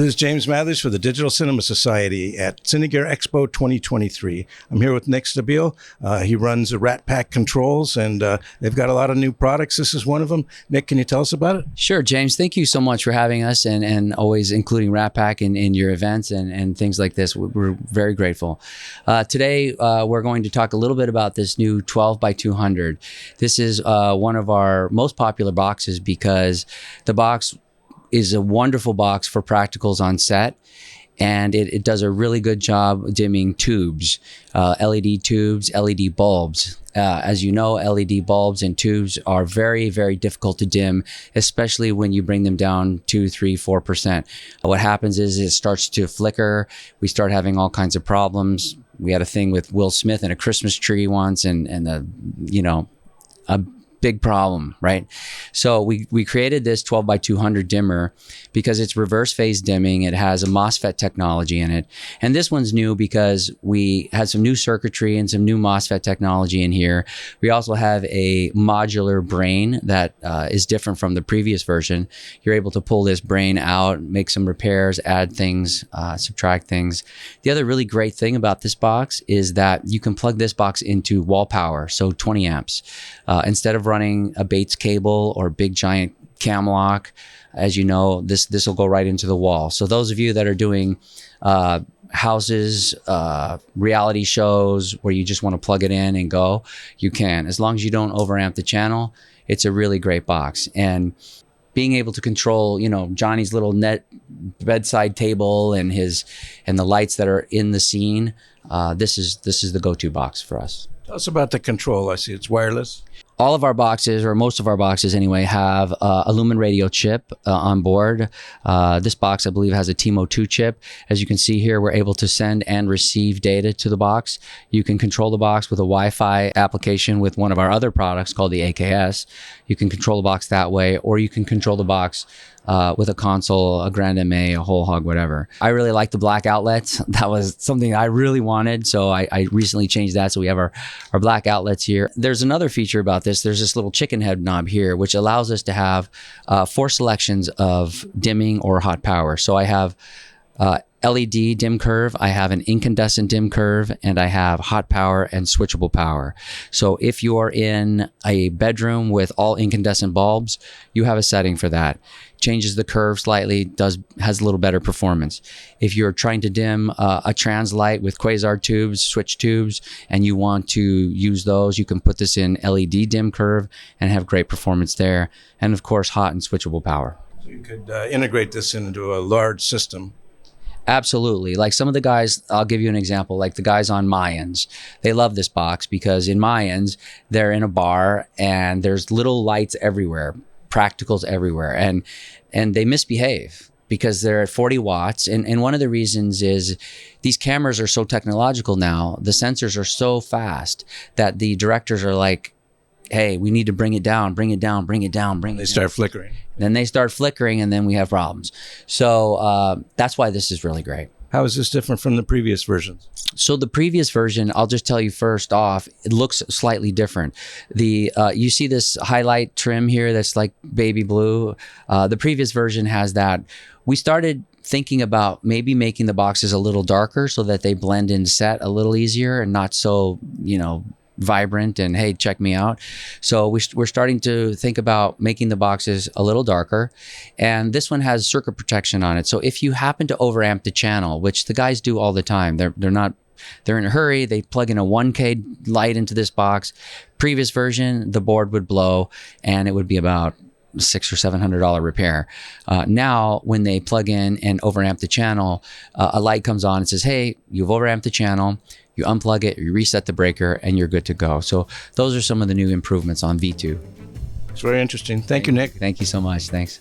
This is James Mathers for the Digital Cinema Society at Cine Gear Expo 2023. I'm here with Nick Stabile. He runs RatPac Controls, and they've got a lot of new products. This is one of them. Nick, can you tell us about it? Sure, James. Thank you so much for having us and always including RatPac in your events and things like this. We're very grateful. Today, we're going to talk a little bit about this new 12 by 200. This is one of our most popular boxes because the box is a wonderful box for practicals on set, and it does a really good job dimming tubes, LED tubes, LED bulbs. As you know, LED bulbs and tubes are very, very difficult to dim, especially when you bring them down 2, 3, 4%. What happens is it starts to flicker. We start having all kinds of problems. We had a thing with Will Smith and a Christmas tree once, and a big problem, right? So we created this 12 by 200 dimmer because it's reverse phase dimming. It has a MOSFET technology in it. And this one's new because we had some new circuitry and some new MOSFET technology in here. We also have a modular brain that is different from the previous version. You're able to pull this brain out, make some repairs, add things, subtract things. The other really great thing about this box is that you can plug this box into wall power, so 20 amps. Instead of running a Bates cable or big giant cam lock, as you know, this will go right into the wall. So those of you that are doing houses, reality shows where you just want to plug it in and go, you can. As long as you don't overamp the channel, it's a really great box. And being able to control, Johnny's little net bedside table and the lights that are in the scene, this is the go-to box for us. Tell us about the control. I see it's wireless. All of our boxes, or most of our boxes anyway, have a Lumen radio chip on board. This box, I believe, has a TMO 2 chip. As you can see here, we're able to send and receive data to the box. You can control the box with a Wi-Fi application with one of our other products called the AKS. You can control the box that way, or you can control the box with a console, a Grand MA, a whole hog, whatever. I really like the black outlets. That was something I really wanted, so I recently changed that, so we have our black outlets here. There's another feature about this. There's this little chicken head knob here, which allows us to have 4 selections of dimming or hot power. So I have LED dim curve, I have an incandescent dim curve, and I have hot power and switchable power. So if you're in a bedroom with all incandescent bulbs, you have a setting for that. Changes the curve slightly, has a little better performance. If you're trying to dim a trans light with quasar tubes, switch tubes, and you want to use those, you can put this in LED dim curve and have great performance there. And of course, hot and switchable power. So you could integrate this into a large system. Absolutely. Like some of the guys, I'll give you an example, like the guys on Mayans. They love this box because in Mayans, they're in a bar and there's little lights everywhere, practicals everywhere, and they misbehave because they're at 40 watts. And one of the reasons is these cameras are so technological now, the sensors are so fast that the directors are like, hey, we need to bring it down, bring it down, bring it down, bring it down. They start flickering. Then they start flickering, and then we have problems. So that's why this is really great. How is this different from the previous versions? So the previous version, I'll just tell you first off, it looks slightly different. You see this highlight trim here that's like baby blue. The previous version has that. We started thinking about maybe making the boxes a little darker so that they blend in set a little easier and not so, vibrant and hey, check me out. So we're starting to think about making the boxes a little darker, and this one has circuit protection on it. So if you happen to overamp the channel, which the guys do all the time, they're in a hurry, they plug in a 1K light into this box. Previous version, the board would blow and it would be about $600 or $700 repair. Now, when they plug in and overamp the channel, a light comes on and says, hey, you've overamped the channel. You unplug it, you reset the breaker, and you're good to go. So those are some of the new improvements on V2. It's very interesting. Thank you, Nick. Thank you so much. Thanks.